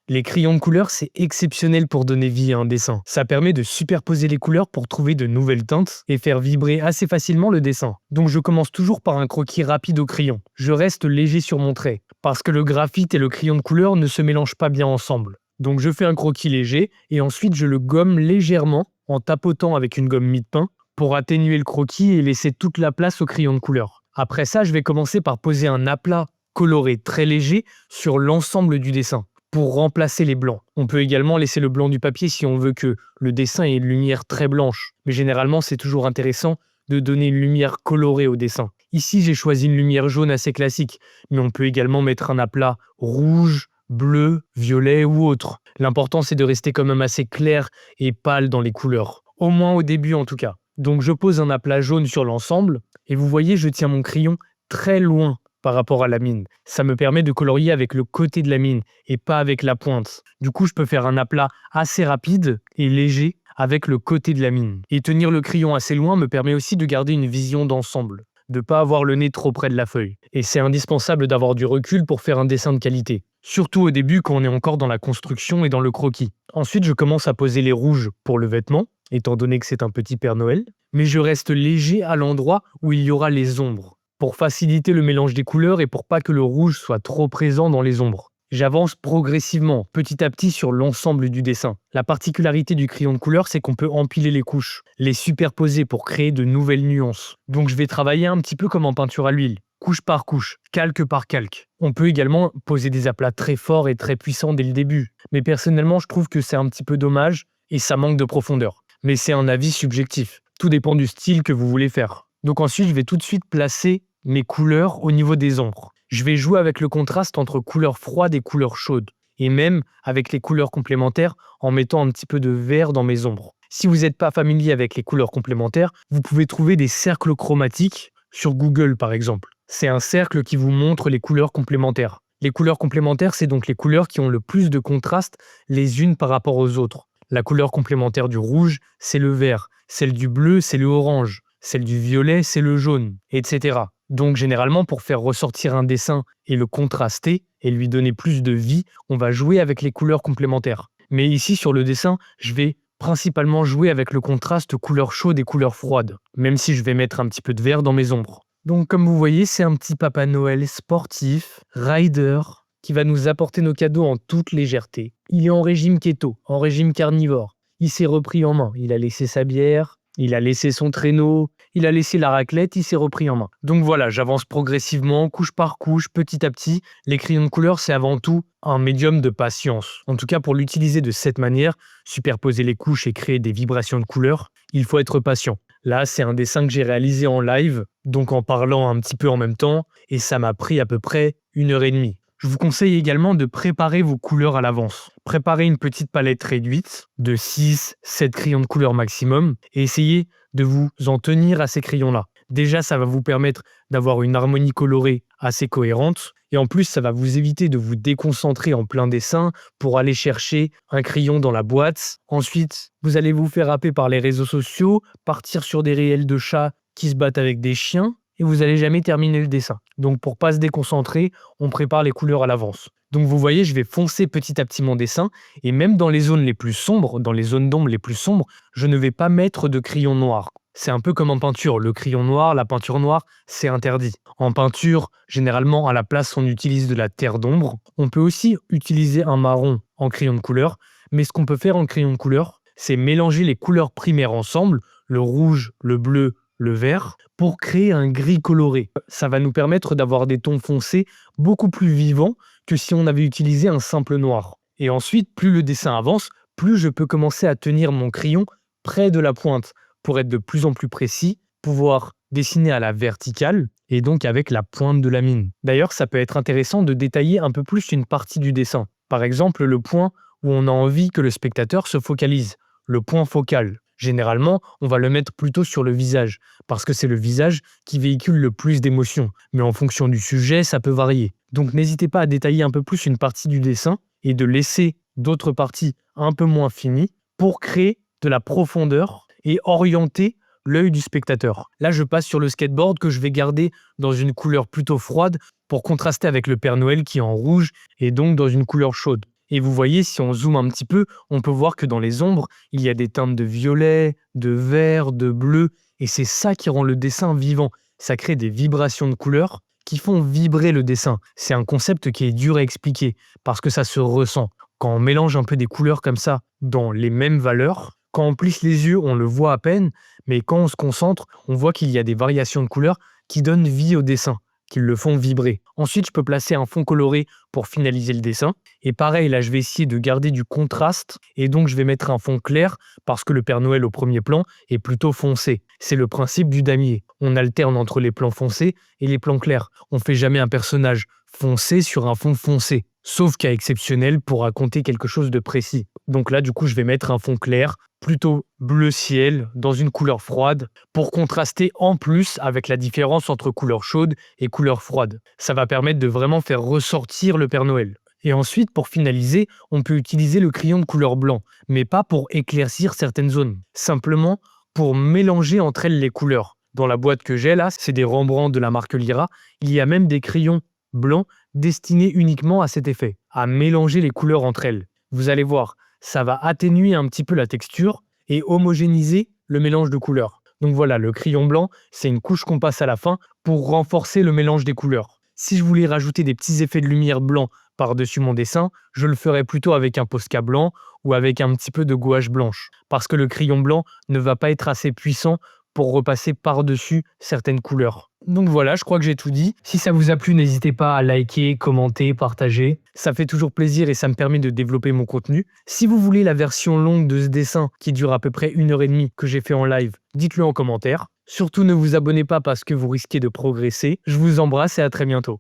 Les crayons de couleur, c'est exceptionnel pour donner vie à un dessin. Ça permet de superposer les couleurs pour trouver de nouvelles teintes et faire vibrer assez facilement le dessin. Donc je commence toujours par un croquis rapide au crayon. Je reste léger sur mon trait, parce que le graphite et le crayon de couleur ne se mélangent pas bien ensemble. Donc je fais un croquis léger et ensuite je le gomme légèrement en tapotant avec une gomme mie-de-pain pour atténuer le croquis et laisser toute la place au crayon de couleur. Après ça, je vais commencer par poser un aplat coloré très léger sur l'ensemble du dessin pour remplacer les blancs. On peut également laisser le blanc du papier si on veut que le dessin ait une lumière très blanche. Mais généralement, c'est toujours intéressant de donner une lumière colorée au dessin. Ici, j'ai choisi une lumière jaune assez classique, mais on peut également mettre un aplat rouge, bleu, violet ou autre. L'important, c'est de rester quand même assez clair et pâle dans les couleurs. Au moins au début en tout cas. Donc je pose un aplat jaune sur l'ensemble, et vous voyez, je tiens mon crayon très loin par rapport à la mine. Ça me permet de colorier avec le côté de la mine et pas avec la pointe. Du coup, je peux faire un aplat assez rapide et léger avec le côté de la mine. Et tenir le crayon assez loin me permet aussi de garder une vision d'ensemble, de ne pas avoir le nez trop près de la feuille. Et c'est indispensable d'avoir du recul pour faire un dessin de qualité. Surtout au début quand on est encore dans la construction et dans le croquis. Ensuite, je commence à poser les rouges pour le vêtement, étant donné que c'est un petit Père Noël. Mais je reste léger à l'endroit où il y aura les ombres, pour faciliter le mélange des couleurs et pour pas que le rouge soit trop présent dans les ombres. J'avance progressivement, petit à petit sur l'ensemble du dessin. La particularité du crayon de couleur, c'est qu'on peut empiler les couches, les superposer pour créer de nouvelles nuances. Donc je vais travailler un petit peu comme en peinture à l'huile, couche par couche, calque par calque. On peut également poser des aplats très forts et très puissants dès le début. Mais personnellement, je trouve que c'est un petit peu dommage et ça manque de profondeur. Mais c'est un avis subjectif. Tout dépend du style que vous voulez faire. Donc ensuite, je vais tout de suite placer mes couleurs au niveau des ombres. Je vais jouer avec le contraste entre couleurs froides et couleurs chaudes, et même avec les couleurs complémentaires en mettant un petit peu de vert dans mes ombres. Si vous n'êtes pas familier avec les couleurs complémentaires, vous pouvez trouver des cercles chromatiques sur Google par exemple. C'est un cercle qui vous montre les couleurs complémentaires. Les couleurs complémentaires, c'est donc les couleurs qui ont le plus de contraste les unes par rapport aux autres. La couleur complémentaire du rouge, c'est le vert. Celle du bleu, c'est le orange. Celle du violet, c'est le jaune, etc. Donc généralement, pour faire ressortir un dessin et le contraster et lui donner plus de vie, on va jouer avec les couleurs complémentaires. Mais ici, sur le dessin, je vais principalement jouer avec le contraste couleurs chaudes et couleurs froides, même si je vais mettre un petit peu de vert dans mes ombres. Donc comme vous voyez, c'est un petit Papa Noël sportif, rider, qui va nous apporter nos cadeaux en toute légèreté. Il est en régime keto, en régime carnivore. Il s'est repris en main, il a laissé sa bière, il a laissé son traîneau, il a laissé la raclette, il s'est repris en main. Donc voilà, j'avance progressivement, couche par couche, petit à petit. Les crayons de couleur, c'est avant tout un médium de patience. En tout cas, pour l'utiliser de cette manière, superposer les couches et créer des vibrations de couleurs, il faut être patient. Là, c'est un dessin que j'ai réalisé en live, donc en parlant un petit peu en même temps, et ça m'a pris à peu près 1h30. Je vous conseille également de préparer vos couleurs à l'avance. Préparez une petite palette réduite de 6-7 crayons de couleur maximum et essayez de vous en tenir à ces crayons-là. Déjà, ça va vous permettre d'avoir une harmonie colorée assez cohérente et en plus, ça va vous éviter de vous déconcentrer en plein dessin pour aller chercher un crayon dans la boîte. Ensuite, vous allez vous faire happer par les réseaux sociaux, partir sur des réels de chats qui se battent avec des chiens et vous n'allez jamais terminer le dessin. Donc pour pas se déconcentrer, on prépare les couleurs à l'avance. Donc vous voyez, je vais foncer petit à petit mon dessin et même dans les zones les plus sombres, dans les zones d'ombre les plus sombres, je ne vais pas mettre de crayon noir. C'est un peu comme en peinture, le crayon noir, la peinture noire, c'est interdit. En peinture, généralement à la place on utilise de la terre d'ombre. On peut aussi utiliser un marron en crayon de couleur, mais ce qu'on peut faire en crayon de couleur, c'est mélanger les couleurs primaires ensemble, le rouge, le bleu, le vert, pour créer un gris coloré. Ça va nous permettre d'avoir des tons foncés beaucoup plus vivants que si on avait utilisé un simple noir. Et ensuite, plus le dessin avance, plus je peux commencer à tenir mon crayon près de la pointe pour être de plus en plus précis, pouvoir dessiner à la verticale et donc avec la pointe de la mine. D'ailleurs, ça peut être intéressant de détailler un peu plus une partie du dessin. Par exemple, le point où on a envie que le spectateur se focalise, le point focal. Généralement, on va le mettre plutôt sur le visage, parce que c'est le visage qui véhicule le plus d'émotions. Mais en fonction du sujet, ça peut varier. Donc n'hésitez pas à détailler un peu plus une partie du dessin et de laisser d'autres parties un peu moins finies pour créer de la profondeur et orienter l'œil du spectateur. Là, je passe sur le skateboard que je vais garder dans une couleur plutôt froide pour contraster avec le Père Noël qui est en rouge et donc dans une couleur chaude. Et vous voyez, si on zoome un petit peu, on peut voir que dans les ombres, il y a des teintes de violet, de vert, de bleu, et c'est ça qui rend le dessin vivant. Ça crée des vibrations de couleurs qui font vibrer le dessin. C'est un concept qui est dur à expliquer, parce que ça se ressent. Quand on mélange un peu des couleurs comme ça, dans les mêmes valeurs, quand on plisse les yeux, on le voit à peine, mais quand on se concentre, on voit qu'il y a des variations de couleurs qui donnent vie au dessin, qui le font vibrer. Ensuite, je peux placer un fond coloré pour finaliser le dessin. Et pareil, là, je vais essayer de garder du contraste. Et donc, je vais mettre un fond clair parce que le Père Noël au premier plan est plutôt foncé. C'est le principe du damier. On alterne entre les plans foncés et les plans clairs. On ne fait jamais un personnage foncé sur un fond foncé. Sauf cas exceptionnel pour raconter quelque chose de précis. Donc là, du coup, je vais mettre un fond clair, plutôt bleu ciel, dans une couleur froide, pour contraster en plus avec la différence entre couleur chaude et couleur froide. Ça va permettre de vraiment faire ressortir le Père Noël. Et ensuite, pour finaliser, on peut utiliser le crayon de couleur blanc, mais pas pour éclaircir certaines zones, simplement pour mélanger entre elles les couleurs. Dans la boîte que j'ai là, c'est des Rembrandt de la marque Lyra, il y a même des crayons blancs destinés uniquement à cet effet, à mélanger les couleurs entre elles. Vous allez voir, ça va atténuer un petit peu la texture et homogénéiser le mélange de couleurs. Donc voilà, le crayon blanc, c'est une couche qu'on passe à la fin pour renforcer le mélange des couleurs. Si je voulais rajouter des petits effets de lumière blanc par-dessus mon dessin, je le ferais plutôt avec un Posca blanc ou avec un petit peu de gouache blanche, parce que le crayon blanc ne va pas être assez puissant pour repasser par-dessus certaines couleurs. Donc voilà, je crois que j'ai tout dit. Si ça vous a plu, n'hésitez pas à liker, commenter, partager. Ça fait toujours plaisir et ça me permet de développer mon contenu. Si vous voulez la version longue de ce dessin qui dure à peu près 1h30 que j'ai fait en live, dites-le en commentaire. Surtout ne vous abonnez pas parce que vous risquez de progresser. Je vous embrasse et à très bientôt.